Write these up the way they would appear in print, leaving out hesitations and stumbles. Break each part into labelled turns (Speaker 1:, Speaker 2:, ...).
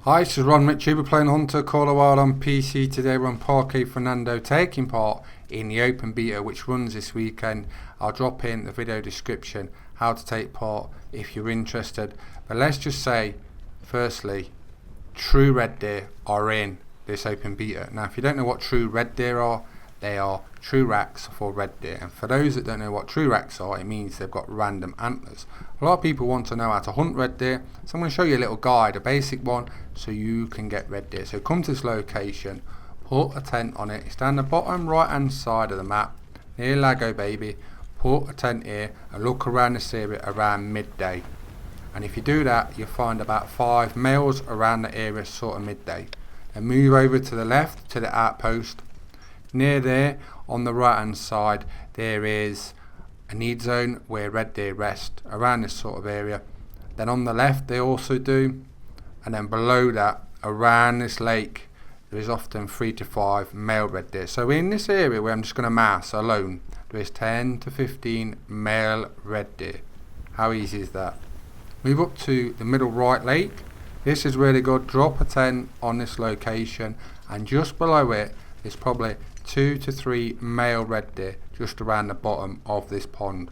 Speaker 1: Hi, this is Ron Ritchie. We're playing Hunter Call a Wild on PC. Today we're on Parque Fernando, taking part in the open beta which runs this weekend. I'll drop in the video description how to take part if you're interested. But let's just say, firstly, TruRED Deer are in this open beta. Now if you don't know what TruRED Deer are, they are TruRACS for Red Deer, and for those that don't know what TruRACS are, it means they've got random antlers. A lot of people want to know how to hunt red deer, so I'm going to show you a little guide, a basic one, so you can get red deer. So come to this location, put a tent on it. It's down the bottom right hand side of the map, near Lago Baby. Put a tent here and look around this area around midday. And if you do that, you'll find about 5 males around the area sort of midday. Then move over to the left to the outpost. Near there, on the right hand side, there is a need zone where red deer rest around this sort of area. Then on the left they also do, and then below that, around this lake, there is often 3 to 5 male red deer. So in this area where I'm just going to mass alone, there is 10 to 15 male red deer. How easy is that? Move up to the middle right lake. This is really good. Drop a tent on this location, and just below it there's probably 2 to 3 male red deer just around the bottom of this pond.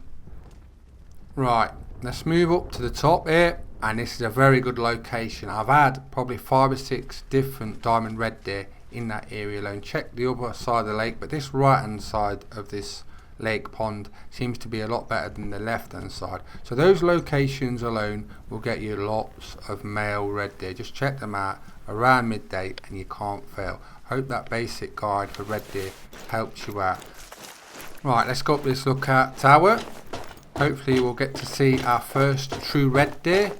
Speaker 1: Right, let's move up to the top here, and this is a very good location. I've had probably 5 or 6 different diamond red deer in that area alone. Check the other side of the lake, but this right hand side of this lake pond seems to be a lot better than the left hand side. So those locations alone will get you lots of male red deer. Just check them out around midday and you can't fail. Hope that basic guide for red deer helps you out. Right, let's go up this lookout tower. Hopefully we'll get to see our first TruRED Deer.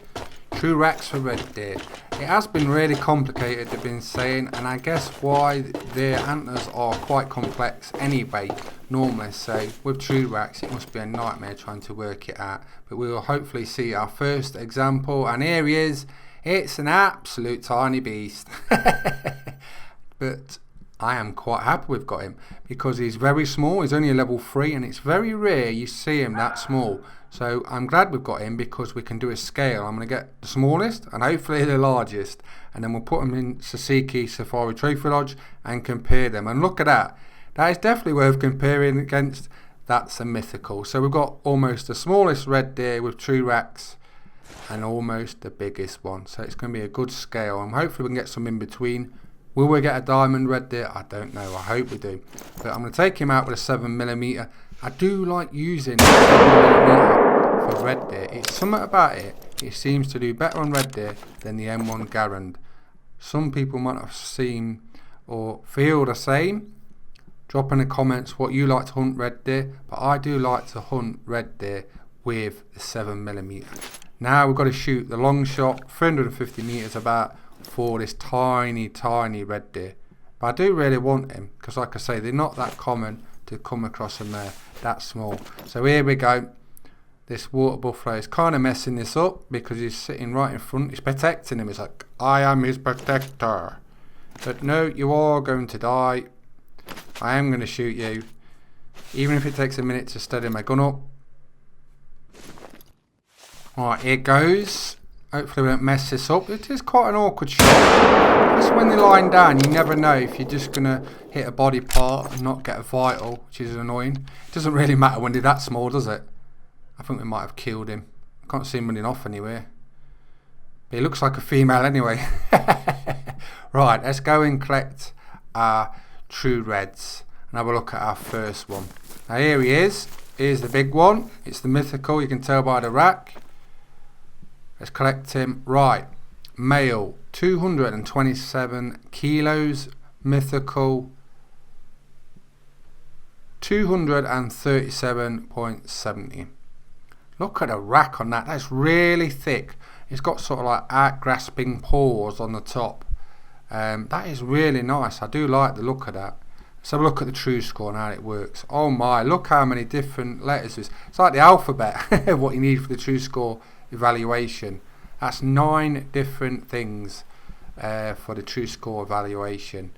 Speaker 1: TruRACS Red Deer. It has been really complicated, they've been saying, and I guess why their antlers are quite complex anyway, normally. So with TruRACS it must be a nightmare trying to work it out. But we will hopefully see our first example, and here he is. It's an absolute tiny beast. But I am quite happy we've got him, because he's very small. He's only a level 3, and it's very rare you see him that small. So I'm glad we've got him, because we can do a scale. I'm going to get the smallest and hopefully the largest, and then we'll put them in Sasiki Safari Trophy Lodge and compare them. And look at that. That is definitely worth comparing against. That's a mythical. So we've got almost the smallest red deer with TruRACS and almost the biggest one. So it's going to be a good scale, and hopefully we can get some in between. Will we get a diamond red deer? I don't know. I hope we do. But I'm going to take him out with a 7mm. I do like using 7mm for red deer. It's something about it. It seems to do better on red deer than the M1 Garand. Some people might have seen or feel the same. Drop in the comments what you like to hunt red deer. But I do like to hunt red deer with the 7mm. Now we've got to shoot the long shot, 350 meters about, for this tiny red deer. But I do really want him, because like I say, they're not that common to come across them there that small. So here we go. This water buffalo is kind of messing this up, because he's sitting right in front. He's protecting him. He's like, I am his protector. But no, you are going to die. I am going to shoot you, even if it takes a minute to steady my gun up. Right, here goes. Hopefully we don't mess this up. It is quite an awkward shot. Just when they're lying down, you never know if you're just going to hit a body part and not get a vital, which is annoying. It doesn't really matter when they're that small, does it? I think we might have killed him. I can't see him running off anywhere. But he looks like a female anyway. Right, let's go and collect our TruREDs and have a look at our first one. Now here he is. Here's the big one. It's the mythical, you can tell by the rack. Let's collect him. Right, male, 227 kilos, mythical, 237.70. Look at the rack on that. That's really thick. It's got sort of like out-grasping paws on the top. That is really nice. I do like the look of that. Let's have a look at the true score and how it works. Oh my, look how many different letters. It's like the alphabet, what you need for the true score evaluation. That's 9 different things for the true score evaluation,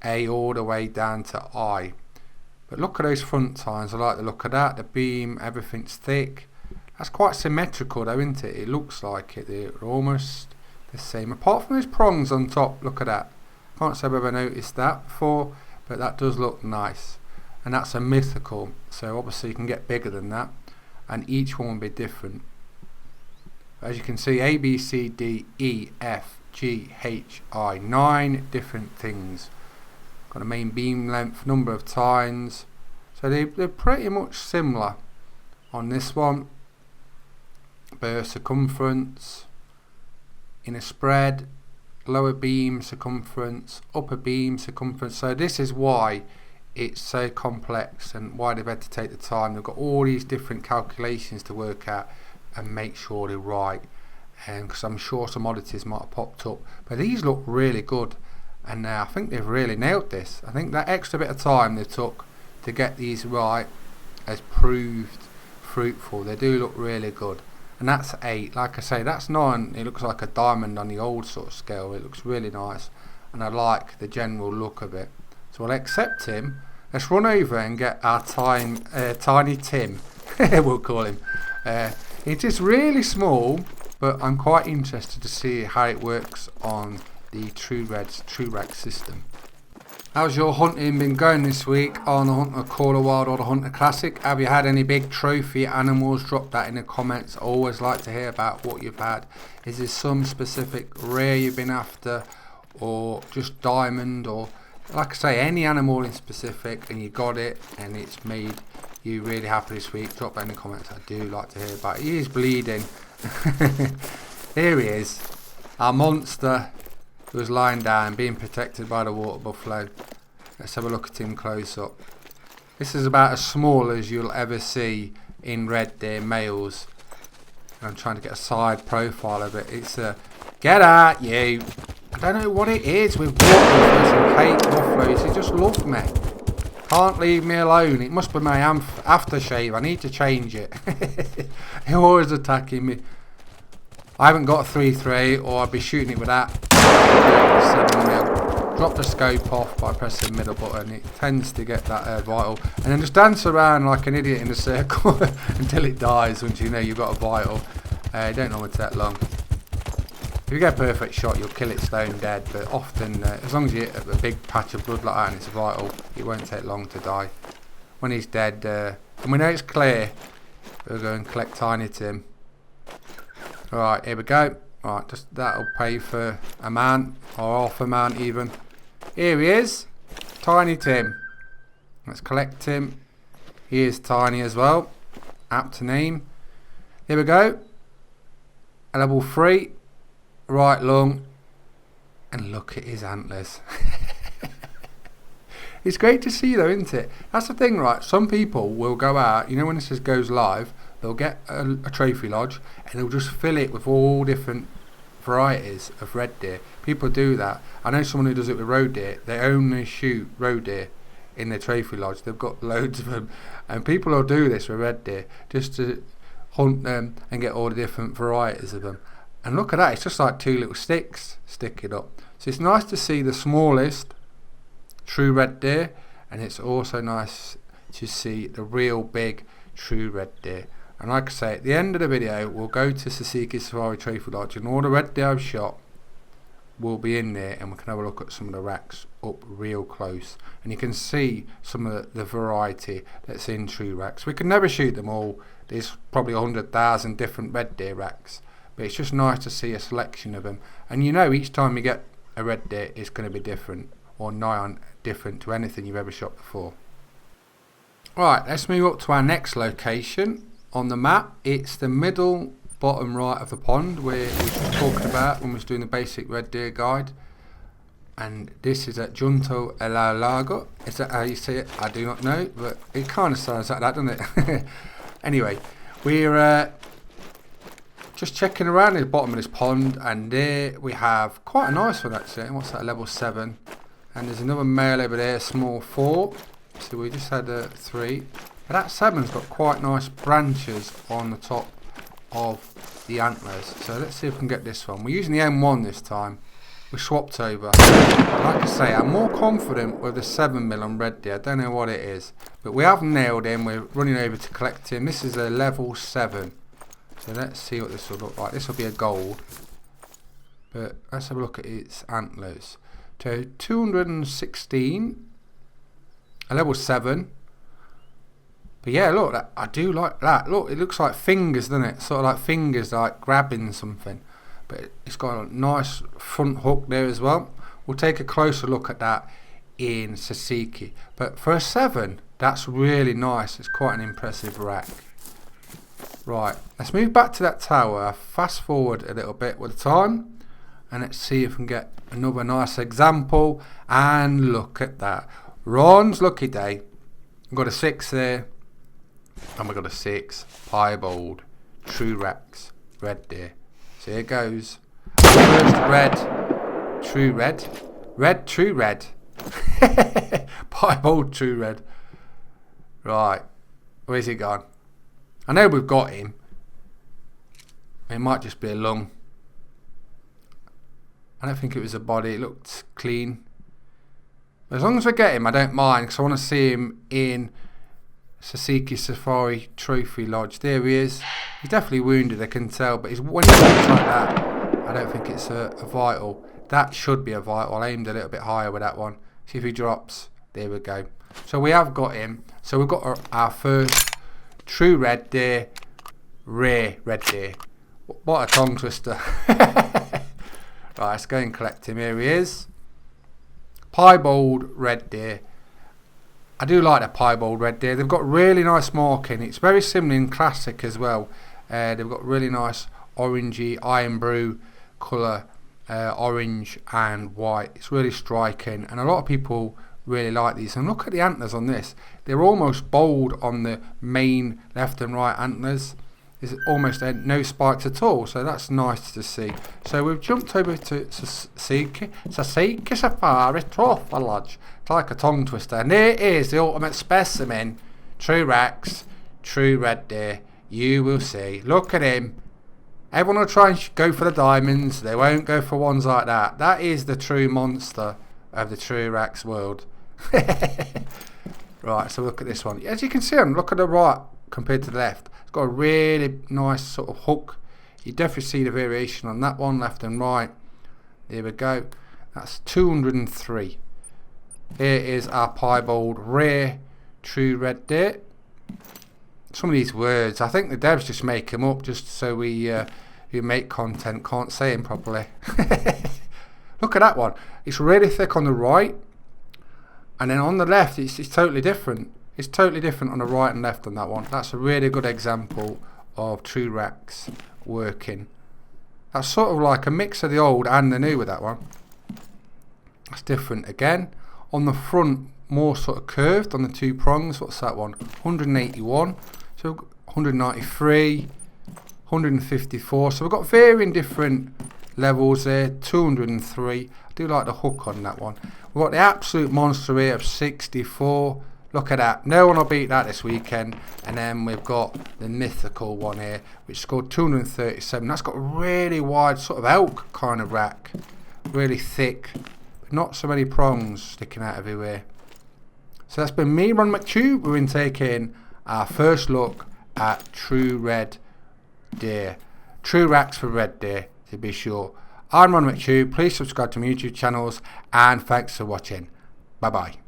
Speaker 1: A all the way down to I. But look at those front tines. I like the look of that. The beam, everything's thick. That's quite symmetrical though, isn't it? It looks like it. They're almost the same, apart from those prongs on top. Look at that. Can't say I've ever noticed that before, but that does look nice. And that's a mythical, so obviously you can get bigger than that, and each one will be different. As you can see, A, B, C, D, E, F, G, H, I, 9 different things. Got a main beam length, number of tines, so they're pretty much similar on this one. Burst circumference, inner spread, lower beam circumference, upper beam circumference. So this is why it's so complex and why they've had to take the time. They've got all these different calculations to work out and make sure they're right, and because I'm sure some oddities might have popped up, but these look really good, and I think they've really nailed this. I think that extra bit of time they took to get these right has proved fruitful. They do look really good. And that's 8. Like I say, that's 9. It looks like a diamond on the old sort of scale. It looks really nice, and I like the general look of it. So I'll accept him. Let's run over and get our Tiny Tim. We'll call him. It's just really small, but I'm quite interested to see how it works on the TruRACS system. How's your hunting been going this week on the Hunter Call of Wild or the Hunter Classic? Have you had any big trophy animals? Drop that in the comments. I always like to hear about what you've had. Is there some specific rare you've been after, or just diamond, or like I say, any animal in specific and you got it and it's made you really happy this week? Drop that in the comments. I do like to hear about it. He is bleeding. Here he is, our monster who was lying down being protected by the water buffalo. Let's have a look at him close up. This is about as small as you'll ever see in red deer males. And I'm trying to get a side profile of it. It's a get at you. I don't know what it is with water buffaloes and cake buffaloes. They just love me. Can't leave me alone. It must be my aftershave. I need to change it. They're always attacking me. I haven't got a 3-3, or I'd be shooting it with that 7mm. Drop the scope off by pressing the middle button. It tends to get that vital, and then just dance around like an idiot in a circle until it dies. Once you know you've got a vital, it don't normally take long. If you get a perfect shot, you'll kill it stone dead, but often, as long as you hit a big patch of blood like that and it's vital, it won't take long to die. When he's dead, and we know it's clear, we'll go and collect Tiny Tim. Right, here we go. Right, just that'll pay for a man, or half a man even. Here he is, Tiny Tim. Let's collect him. He is tiny as well, apt to name. Here we go. A level 3, right lung, and look at his antlers. It's great to see though, isn't it? That's the thing, right? Some people will go out, you know, when this goes live, they'll get a trophy lodge and they'll just fill it with all different varieties of red deer. People do that. I know someone who does it with roe deer. They only shoot roe deer in their trophy lodge. They've got loads of them, and people will do this with red deer just to hunt them and get all the different varieties of them. And look at that, it's just like 2 little sticks sticking up. So it's nice to see the smallest TruRED deer, and it's also nice to see the real big TruRED deer. And like I say, at the end of the video, we'll go to Sasiki Safari Trophy Lodge, and all the red deer I've shot will be in there, and we can have a look at some of the racks up real close, and you can see some of the variety that's in TruRACS. We can never shoot them all. There's probably 100,000 different red deer racks, but it's just nice to see a selection of them, and you know each time you get a red deer it's going to be different, or nigh on different to anything you've ever shot before. Right, let's move up to our next location on the map. It's the middle bottom right of the pond where we were talking about when we was doing the basic red deer guide, and this is at Junto El Lago. Is that how you say it? I do not know, but it kind of sounds like that, doesn't it? Anyway, we're just checking around the bottom of this pond, and there we have quite a nice one actually. What's that, level 7, and there's another male over there, small 4, so we just had a 3, but that 7's got quite nice branches on the top of the antlers. So let's see if we can get this one. We're using the M1 this time. We swapped over. Like I say, I'm more confident with the 7mm on red deer. I don't know what it is, but we have nailed him. We're running over to collect him. This is a level 7. So let's see what this will look like. This will be a gold. but let's have a look at its antlers. So 216, a level 7. But yeah, look, I do like that. Look, it looks like fingers, doesn't it? Sort of like fingers, like grabbing something. But it's got a nice front hook there as well. We'll take a closer look at that in Sasiki. But for a 7, that's really nice. It's quite an impressive rack. Right, let's move back to that tower. Fast forward a little bit with the time, and let's see if we can get another nice example. And look at that. Ron's lucky day. We've got a 6 there, and we've got a 6 piebald TruRACS Red Deer. So here goes. First red, TruRed, red TruRed, piebald TruRed. Right, where's he gone? I know we've got him. It might just be a lung. I don't think it was a body. It looked clean. As long as we get him, I don't mind, because I want to see him in Sasiki Safari Trophy Lodge. There he is. He's definitely wounded, I can tell, but when he looks like that, I don't think it's a vital. That should be a vital. I aimed a little bit higher with that one. See if he drops. There we go. So we have got him. So we've got our first TruRED Deer, rare Red Deer. What a tongue twister. Right, let's go and collect him. Here he is. Piebald Red Deer. I do like the Piebald Red Deer. They've got really nice marking. It's very similar in Classic as well. They've got really nice orangey, iron brew colour, orange and white. It's really striking, and a lot of people really like these. And look at the antlers on this. They're almost bold on the main left and right antlers. There's almost no spikes at all, so that's nice to see. So we've jumped over to Sasiki Safari Trophy Lodge. It's like a tongue twister. And there is the ultimate specimen, TruRACS Red Deer. You will see. Look at him. Everyone will try and go for the diamonds. They won't go for ones like that. That is the true monster of the TruRACS world. Right, so look at this one. As you can see, look at the right compared to the left. It's got a really nice sort of hook. You definitely see the variation on that one, left and right. There we go. That's 203. Here is our piebald rare TruRED Deer. Some of these words, I think the devs just make them up just so we who make content can't say them properly. Look at that one. It's really thick on the right, and then on the left it's totally different. It's totally different on the right and left on that one. That's a really good example of TruRACS working. That's sort of like a mix of the old and the new with that one. That's different again. On the front, more sort of curved on the 2 prongs. What's that one? 181. So 193, 154. So we've got varying different levels there. 203. I do like the hook on that one. We've got the absolute monster here of 64. Look at that. No one will beat that this weekend. And then we've got the mythical one here, which scored 237. That's got a really wide sort of elk kind of rack. Really thick. Not so many prongs sticking out everywhere. So that's been me, Ron McTube. We've been taking our first look at TruRED Deer. TruRACS for Red Deer, to be sure. I'm Ron McTube. Please subscribe to my YouTube channels, and thanks for watching. Bye bye.